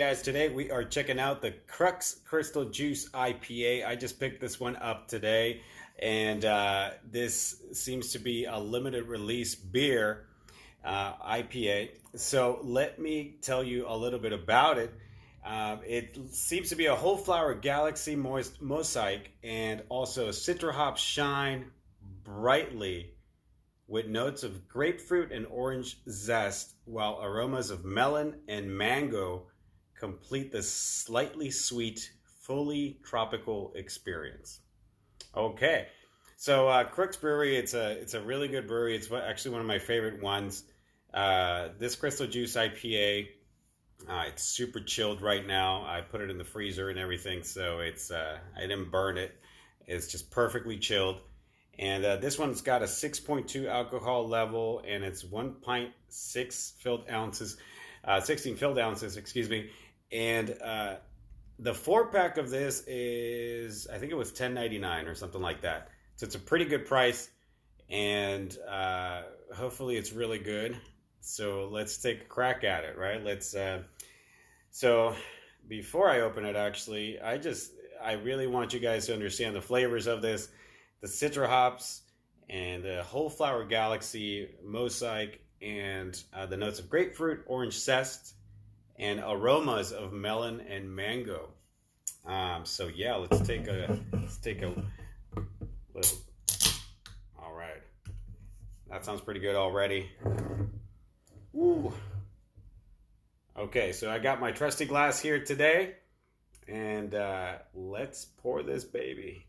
Guys, today we are checking out the Crux Crystal Juice IPA. I just picked this one up today, and this seems to be a limited release beer IPA. So let me tell you a little bit about it. It seems to be a whole flower galaxy mosaic and also a citra hops shine brightly with notes of grapefruit and orange zest, while aromas of melon and mango complete this slightly sweet, fully tropical experience. Okay, so Crux Brewery, it's a really good brewery. It's actually one of my favorite ones. This Crystal Juice IPA, it's super chilled right now. I put it in the freezer and everything, so it's I didn't burn it. It's just perfectly chilled. And this one's got a 6.2 alcohol level, and it's 1 pint 16 filled ounces, excuse me. And the 4 pack of this is, I think it was $10.99 or something like that. So it's a pretty good price, and hopefully it's really good. So let's take a crack at it, right? So before I open it, actually, I really want you guys to understand the flavors of this. The citra hops and the whole flower galaxy mosaic, and the notes of grapefruit, orange zest, and aromas of melon and mango. So yeah, let's take a little. All right, that sounds pretty good already. Woo. Okay, so I got my trusty glass here today, and let's pour this baby.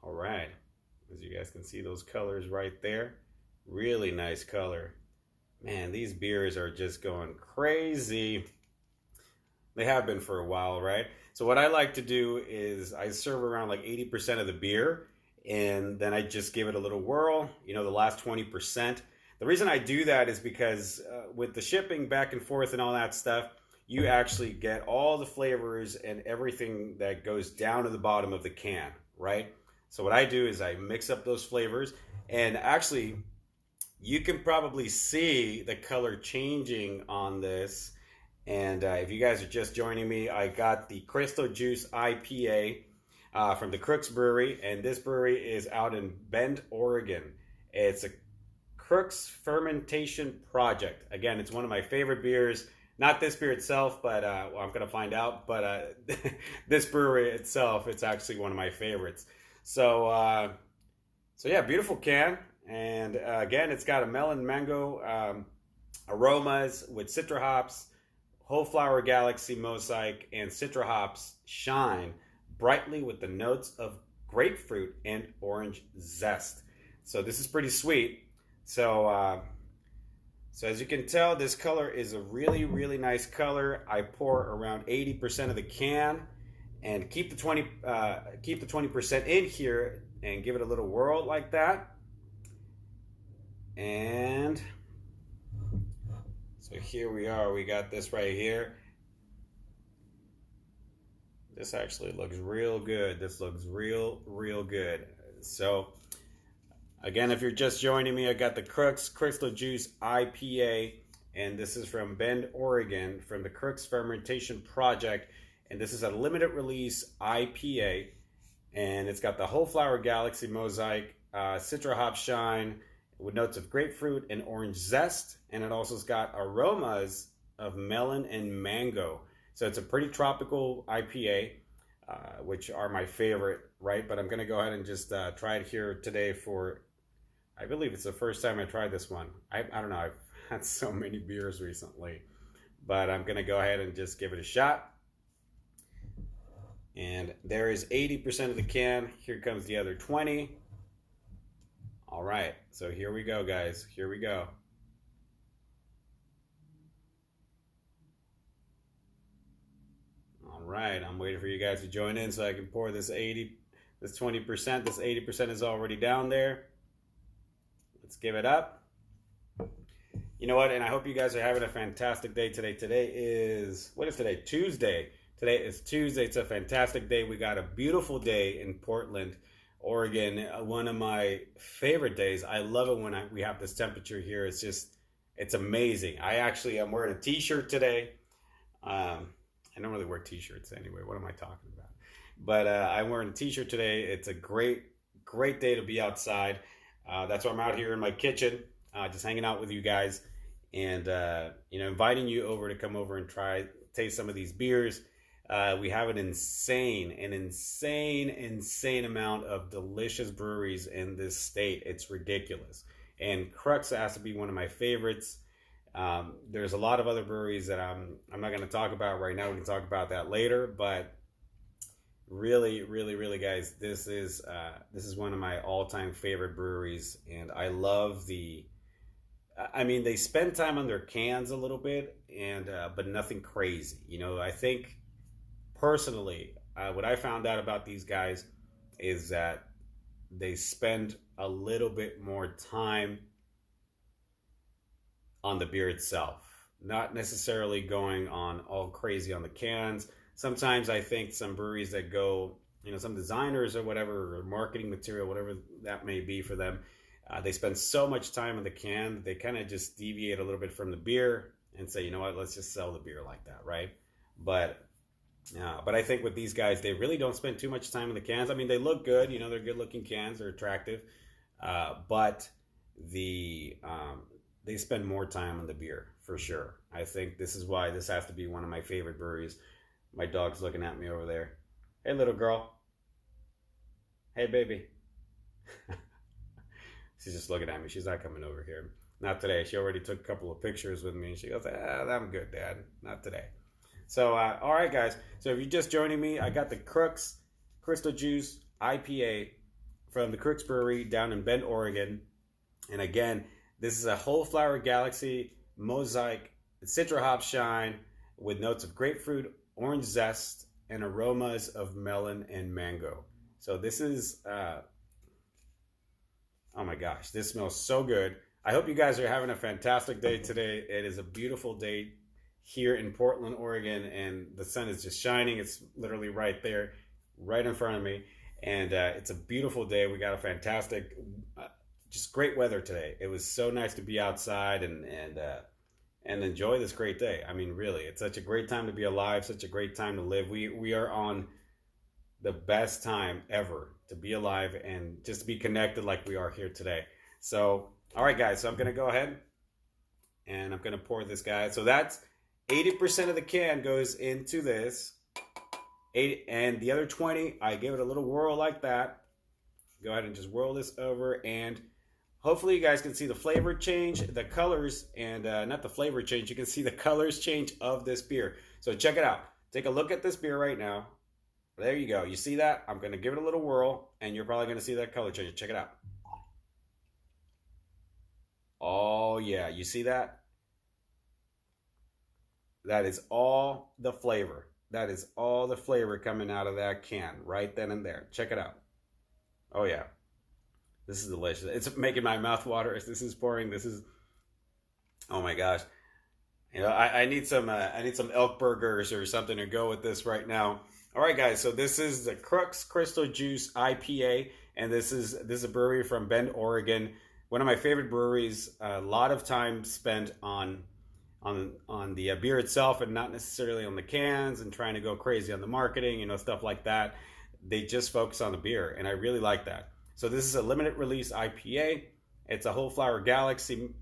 All right, as you guys can see, those colors right there, really nice color. Man, these beers are just going crazy. They have been for a while, right? So what I like to do is I serve around like 80% of the beer, and then I just give it a little whirl, the last 20%. The reason I do that is because with the shipping back and forth and all that stuff, you actually get all the flavors and everything that goes down to the bottom of the can, right? So what I do is I mix up those flavors, and actually you can probably see the color changing on this. And if you guys are just joining me, I got the Crystal Juice IPA from the Crux Brewery, and this brewery is out in Bend, Oregon. It's a Crux fermentation project. Again, it's one of my favorite beers. Not this beer itself, but well, I'm going to find out. But this brewery itself, it's actually one of my favorites. So yeah, beautiful can. And again, it's got a melon mango aromas with citra hops, whole flower galaxy mosaic, and citra hops shine brightly with the notes of grapefruit and orange zest. So this is pretty sweet. So as you can tell, this color is a really, really nice color. I pour around 80% of the can, and keep the 20% in here, and give it a little whirl like that. And so here we are. We got this right here. This actually looks real good. This looks real good. So again, if you're just joining me, I got the Crux Crystal Juice IPA, and this is from Bend, Oregon, from the Crux Fermentation Project. And this is a limited release IPA, and it's got the whole flower galaxy mosaic, citra hop shine with notes of grapefruit and orange zest, and it also has got aromas of melon and mango. So it's a pretty tropical IPA, which are my favorite, right? But I'm going to go ahead and just try it here today I believe it's the first time I tried this one. I don't know, I've had so many beers recently, but I'm going to go ahead and just give it a shot. And there is 80% of the can. Here comes the other 20. All right, so here we go, guys. Here we go. All right, I'm waiting for you guys to join in so I can pour this 20%. This 80% is already down there. Let's give it up. You know what? And I hope you guys are having a fantastic day today. What is today? Tuesday. Today is Tuesday. It's a fantastic day. We got a beautiful day in Portland, Oregon. One of my favorite days. I love it when we have this temperature here. It's amazing. I'm wearing a t-shirt today. don't really wear t-shirts anyway. What am I talking about? But I'm wearing a t-shirt today. It's a great day to be outside. That's why I'm out here in my kitchen, just hanging out with you guys, and inviting you over to come over and taste some of these beers. We have an insane amount of delicious breweries in this state. It's ridiculous. And Crux has to be one of my favorites. There's a lot of other breweries that I'm not going to talk about right now. We can talk about that later. But really, guys, this is one of my all-time favorite breweries, and I love they spend time on their cans a little bit, and but nothing crazy. I think personally, what I found out about these guys is that they spend a little bit more time on the beer itself, not necessarily going on all crazy on the cans. Sometimes I think some breweries that go, some designers or whatever, or marketing material, whatever that may be for them, they spend so much time on the can that they kind of just deviate a little bit from the beer and say, you know what, let's just sell the beer like that, right? But I think with these guys, they really don't spend too much time on the cans. I mean, they look good, they're good looking cans, they're attractive, but they spend more time on the beer for sure. I think this is why this has to be one of my favorite breweries. My dog's looking at me over there. Hey, little girl. Hey, baby. She's just looking at me. She's not coming over here. Not today. She already took a couple of pictures with me. And she goes, I'm good, Dad. Not today. So, all right, guys. So if you're just joining me, I got the Crux Crystal Juice IPA from the Crux Brewery down in Bend, Oregon. And again, this is a whole flower galaxy mosaic citra hop shine with notes of grapefruit, orange zest, and aromas of melon and mango. So this is, oh my gosh, this smells so good. I hope you guys are having a fantastic day today. It is a beautiful day here in Portland, Oregon, and the sun is just shining. It's literally right there, right in front of me. And it's a beautiful day. We got a fantastic, just great weather today. It was so nice to be outside and enjoy this great day. I mean, really, it's such a great time to be alive, such a great time to live. We are on the best time ever to be alive and just to be connected like we are here today. So, all right, guys, so I'm going to go ahead and I'm going to pour this guy. So that's 80% of the can goes into this. And the other 20, I give it a little whirl like that. Go ahead and just whirl this over, and hopefully you guys can see the flavor change, the colors, and not the flavor change. You can see the colors change of this beer. So check it out. Take a look at this beer right now. There you go. You see that? I'm going to give it a little whirl, and you're probably going to see that color change. Check it out. Oh, yeah. You see that? That is all the flavor. That is all the flavor coming out of that can right then and there. Check it out. Oh, yeah. This is delicious. It's making my mouth water as this is pouring. This is, oh my gosh. I need some elk burgers or something to go with this right now. All right, guys. So this is the Crux Crystal Juice IPA, and this is a brewery from Bend, Oregon. One of my favorite breweries. A lot of time spent on the beer itself, and not necessarily on the cans and trying to go crazy on the marketing, stuff like that. They just focus on the beer, and I really like that. So this is a limited release IPA. It's a whole flower galaxy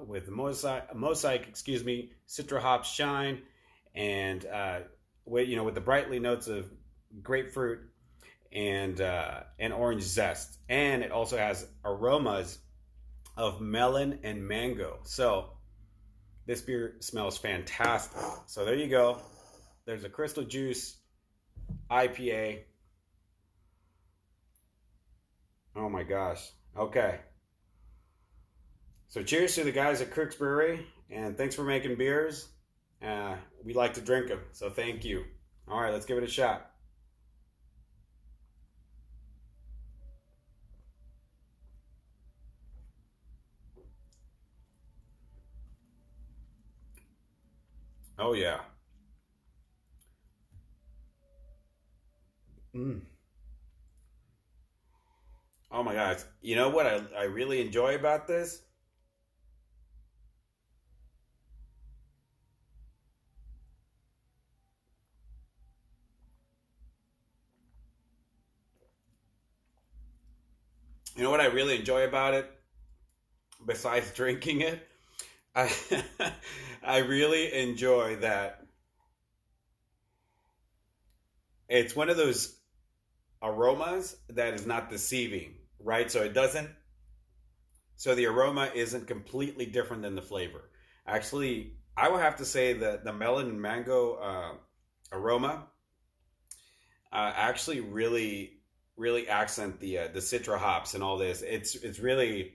with mosaic, citra hop shine, and with the brightly notes of grapefruit and orange zest, and it also has aromas of melon and mango. So this beer smells fantastic. So there you go. There's a Crystal Juice IPA. Oh my gosh. Okay. So cheers to the guys at Crux Brewery, and thanks for making beers. We like to drink them, so thank you. All right, let's give it a shot. Oh yeah. Oh my gosh. You know what I really enjoy about this? You know what I really enjoy about it, besides drinking it? I, I really enjoy that it's one of those aromas that is not deceiving, right? So the aroma isn't completely different than the flavor. Actually, I would have to say that the melon and mango aroma actually really accent the citra hops and all this. It's really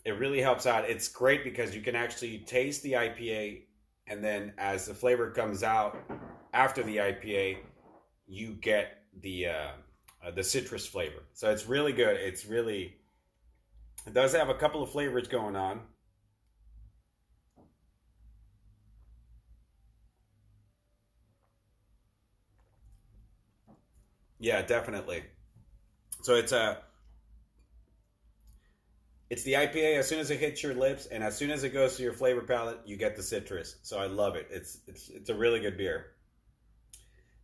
it really helps out. It's great because you can actually taste the IPA, and then as the flavor comes out after the IPA, you get the citrus flavor. So it's really good. It does have a couple of flavors going on. Yeah, definitely. So it's the IPA. As soon as it hits your lips, and as soon as it goes to your flavor palette, you get the citrus. So I love it. It's a really good beer.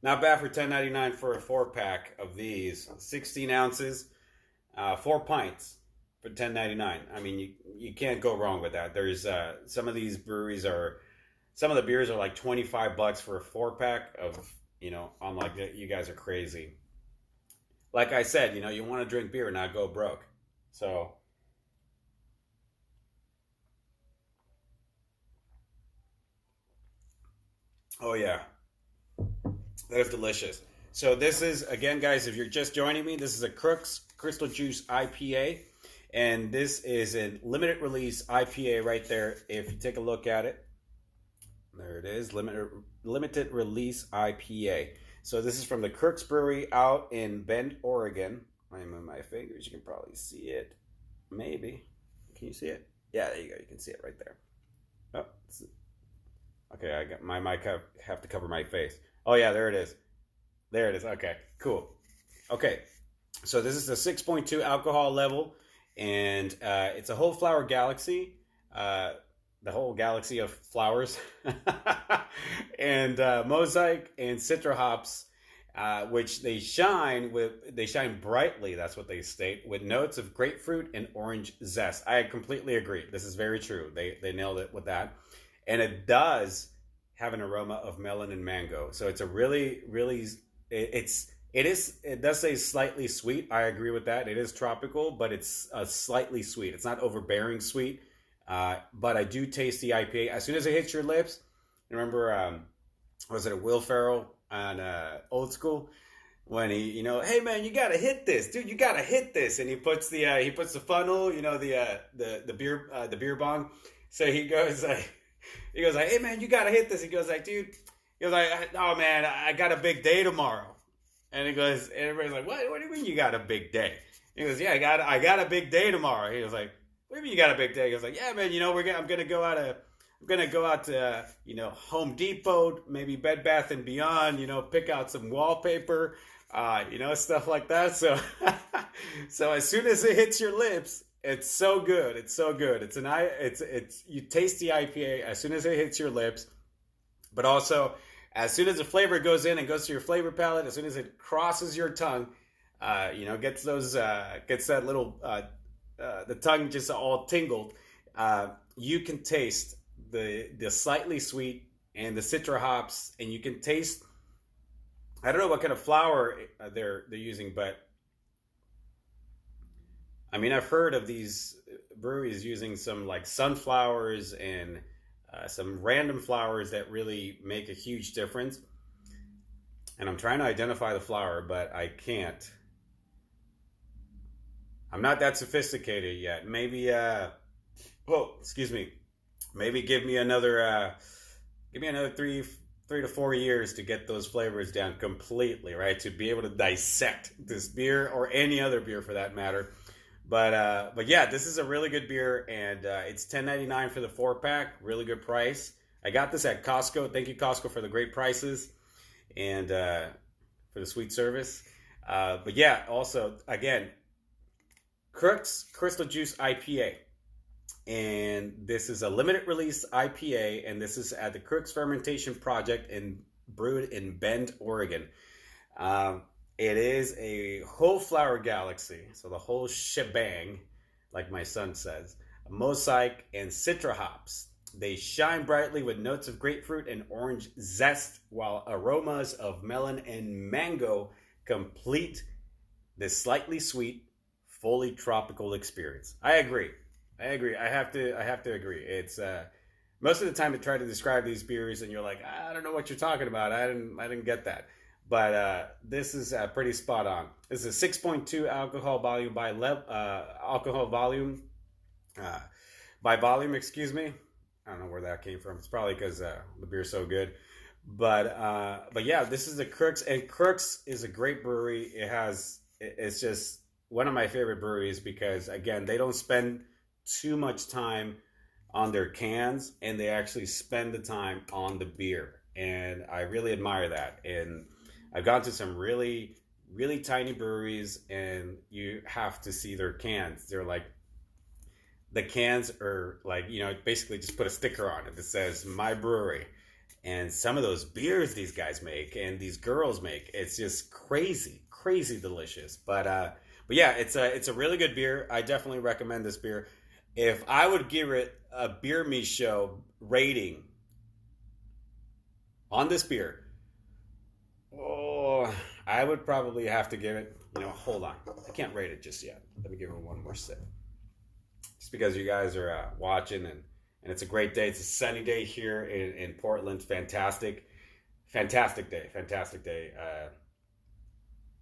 Not bad for 10.99 for a 4 pack of these, 16 ounces, 4 pints for 10.99. I mean, you can't go wrong with that. There's some of these breweries are some of the beers are like $25 for a 4 pack of. I'm like, you guys are crazy. Like I said, you want to drink beer, not go broke. So, oh yeah, that is delicious. So this is, again, guys, if you're just joining me, this is a Crux Crystal Juice IPA, and this is a limited release IPA right there. If you take a look at it, there it is, limited release IPA. So this is from the Crux Brewery out in Bend, Oregon. I'm on my fingers. You can probably see it. Maybe. Can you see it? Yeah, there you go. You can see it right there. Oh, okay. I got my mic. Have to cover my face. Oh yeah, there it is. There it is. Okay, cool. Okay, so this is a 6.2 alcohol level, and it's a whole flower galaxy. The whole galaxy of flowers, and mosaic and citra hops, which they shine brightly. That's what they state, with notes of grapefruit and orange zest. I completely agree. This is very true. They nailed it with that, and it does have an aroma of melon and mango. So it's a really it does say slightly sweet. I agree with that. It is tropical, but it's slightly sweet. It's not overbearing sweet. But I do taste the IPA as soon as it hits your lips. Remember, was it a Will Ferrell on Old School when hey man, you gotta hit this, dude. You gotta hit this, and he puts the funnel, the beer bong. So he goes like, hey man, you gotta hit this. He goes like, dude, he goes like, oh man, I got a big day tomorrow. And he goes, and everybody's like, what do you mean you got a big day? He goes, yeah, I got a big day tomorrow. He was like, what do you mean you got a big day? He goes like, yeah, man, I'm gonna go out to Home Depot, maybe Bed Bath and Beyond, pick out some wallpaper, stuff like that. So, so as soon as it hits your lips, it's so good. It's so good. It's you taste the IPA as soon as it hits your lips, but also as soon as the flavor goes in and goes to your flavor palette, as soon as it crosses your tongue, gets that little the tongue just all tingled. You can taste the slightly sweet and the citra hops, and you can taste. I don't know what kind of flour they're using, but I mean, I've heard of these breweries using some like sunflowers and some random flowers that really make a huge difference. And I'm trying to identify the flower, but I can't. I'm not that sophisticated yet. Maybe, excuse me. Maybe give me another 3 to 4 years to get those flavors down completely, right? To be able to dissect this beer or any other beer for that matter. But yeah, this is a really good beer, and it's $10.99 for the 4 pack. Really good price. I got this at Costco. Thank you, Costco, for the great prices and for the sweet service. But yeah, also again, Crux Crystal Juice IPA, and this is a limited release IPA, and this is at the Crux Fermentation Project and brewed in Bend, Oregon. It is a whole flower galaxy, so the whole shebang, like my son says. Mosaic and citra hops. They shine brightly with notes of grapefruit and orange zest, while aromas of melon and mango complete this slightly sweet, fully tropical experience. I agree. I agree. I have to agree. It's most of the time I try to describe these beers, and you're like, I don't know what you're talking about. I didn't get that. But this is pretty spot on. This is a 6.2 alcohol volume alcohol volume uh, by volume. Excuse me. I don't know where that came from. It's probably because the beer's so good. But yeah, this is the Crux, and Crux is a great brewery. It's just one of my favorite breweries because again, they don't spend too much time on their cans, and they actually spend the time on the beer, and I really admire that. And I've gone to some really really tiny breweries, and you have to see their cans. They're like, the cans are like, basically just put a sticker on it that says my brewery. And some of those beers these guys make and these girls make, it's just crazy, crazy delicious. But yeah, it's a really good beer. I definitely recommend this beer. If I would give it a Beer Me Show rating on this beer, oh, I would probably have to give it, hold on. I can't rate it just yet. Let me give it one more sip. Just because you guys are watching, and it's a great day. It's a sunny day here in Portland. Fantastic day.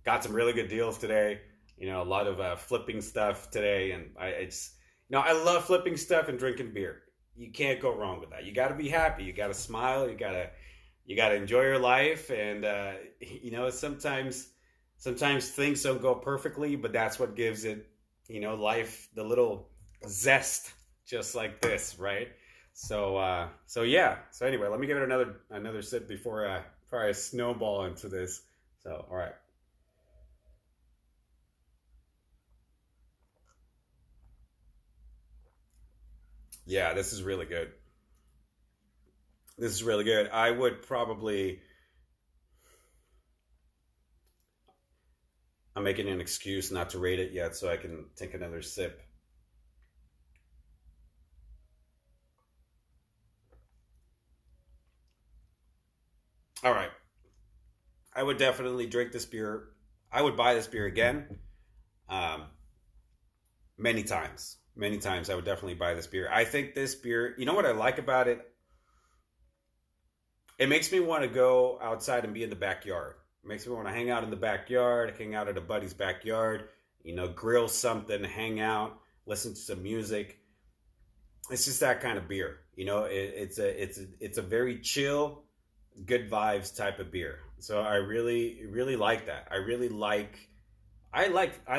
Got some really good deals today. A lot of flipping stuff today, and I love flipping stuff and drinking beer. You can't go wrong with that. You got to be happy. You got to smile. You got to enjoy your life, and sometimes things don't go perfectly, but that's what gives it, life, the little zest, just like this, right? So yeah. So anyway, let me give it another sip before I snowball into this. So all right. Yeah, this is really good. This is really good. I would probably. I'm making an excuse not to rate it yet, so I can take another sip. All right. I would definitely drink this beer. I would buy this beer again. Um, Many times. Many times I would definitely buy this beer. I think this beer, you know what I like about it? It makes me want to go outside and be in the backyard. It makes me want to hang out in the backyard, hang out at a buddy's backyard, grill something, hang out, listen to some music. It's just that kind of beer. It's a very chill, good vibes type of beer. So I really really like that. I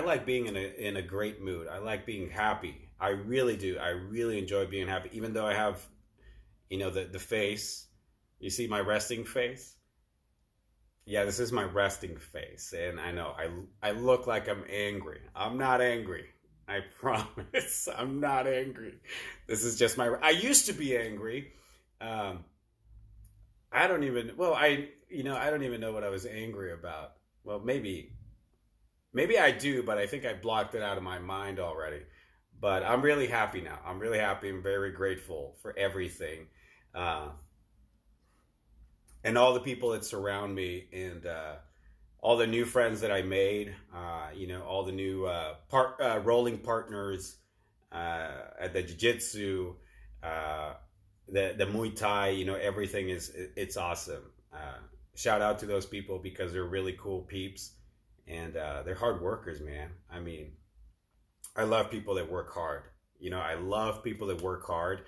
like being in a great mood. I like being happy. I really do. I really enjoy being happy, even though I have, the face. You see my resting face? Yeah, this is my resting face, and I know I look like I'm angry. I'm not angry. I promise. I'm not angry. This is just my. I used to be angry. Um, I don't even. Well, I don't even know what I was angry about. Well, maybe I do, but I think I blocked it out of my mind already. But I'm really happy now. I'm really happy. I'm very grateful for everything, uh, and all the people that surround me, and all the new friends that I made. All the new rolling partners at the jiu-jitsu, uh, the Muay Thai. Everything it's awesome. Shout out to those people because they're really cool peeps, and they're hard workers, man. I mean, I love people that work hard. I love people that work hard,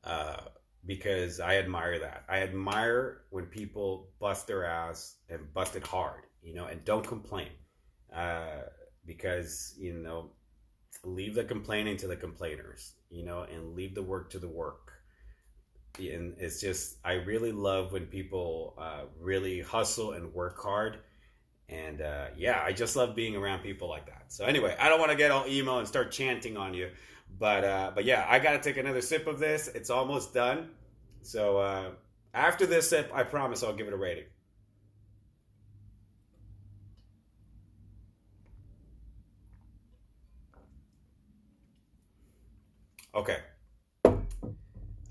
uh, because I admire that. I admire when people bust their ass and bust it hard, and don't complain. Uh, because, leave the complaining to the complainers, and leave the work to the work. And it's just, I really love when people really hustle and work hard. And yeah, I just love being around people like that. So anyway, I don't want to get all emo and start chanting on you, but yeah, I got to take another sip of this. It's almost done. So after this sip, I promise I'll give it a rating. Okay.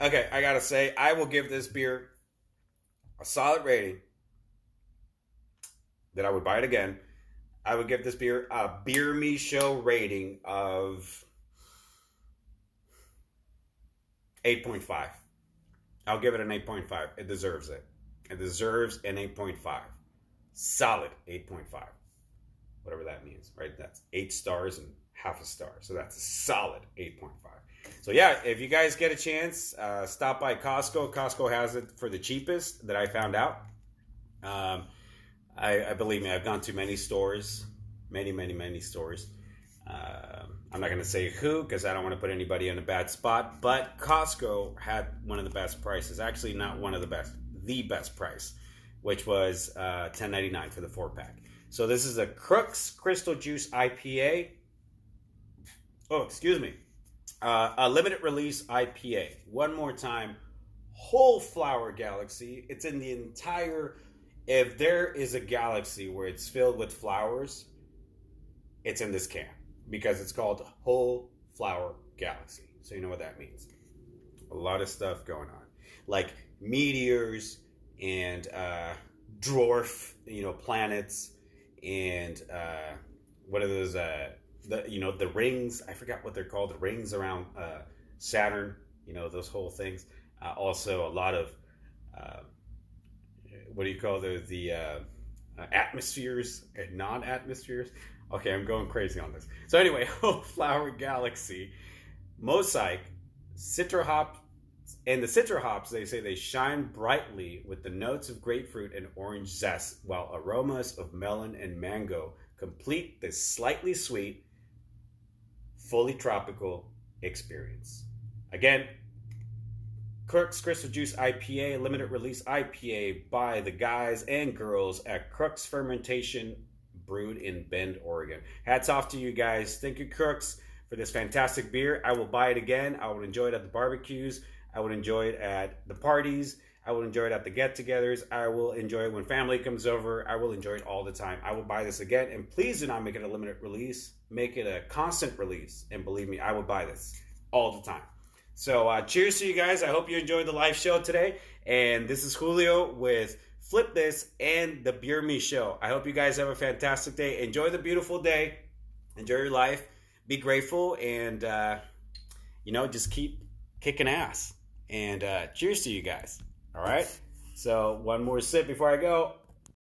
Okay, I gotta say, I will give this beer a solid rating that I would buy it again. I would give this beer a Beer Me Show rating of 8.5. I'll give it an 8.5. It deserves it. It deserves an 8.5. Solid 8.5. Whatever that means, right? That's 8 stars and half a star. So that's a solid 8.5. So yeah, if you guys get a chance, stop by Costco. Costco has it for the cheapest that I found out. I believe me, I've gone to many stores, many stores. I'm not going to say who because I don't want to put anybody in a bad spot. But Costco had one of the best prices. Actually, not one of the best, the best price, which was $10.99 for the 4-pack. So this is a Crux Crystal Juice IPA. Oh, excuse me. A limited release IPA. One more time. Whole flower galaxy. It's in the entire... If there is a galaxy where it's filled with flowers, it's in this can. Because it's called Whole Flower Galaxy. So you know what that means. A lot of stuff going on. Like meteors and dwarf, planets. And what are those... the rings, I forgot what they're called, the rings around Saturn, those whole things. Also, a lot of, what do you call those, the atmospheres and non-atmospheres. Okay, I'm going crazy on this. So anyway, Whole Flower Galaxy, mosaic, citra hop, and the citra hops, they say they shine brightly with the notes of grapefruit and orange zest, while aromas of melon and mango complete this slightly sweet, fully tropical experience. Again, Crux Crystal Juice IPA, limited release IPA by the guys and girls at Crux Fermentation, brewed in Bend, Oregon. Hats off to you guys. Thank you, Crux, for this fantastic beer. I will buy it again. I would enjoy it at the barbecues. I would enjoy it at the parties. I will enjoy it at the get-togethers. I will enjoy it when family comes over. I will enjoy it all the time. I will buy this again. And please do not make it a limited release. Make it a constant release. And believe me, I will buy this all the time. So cheers to you guys. I hope you enjoyed the live show today. And this is Julio with Flip This and the Beer Me Show. I hope you guys have a fantastic day. Enjoy the beautiful day. Enjoy your life. Be grateful. And, just keep kicking ass. And cheers to you guys. All right. So one more sip before I go.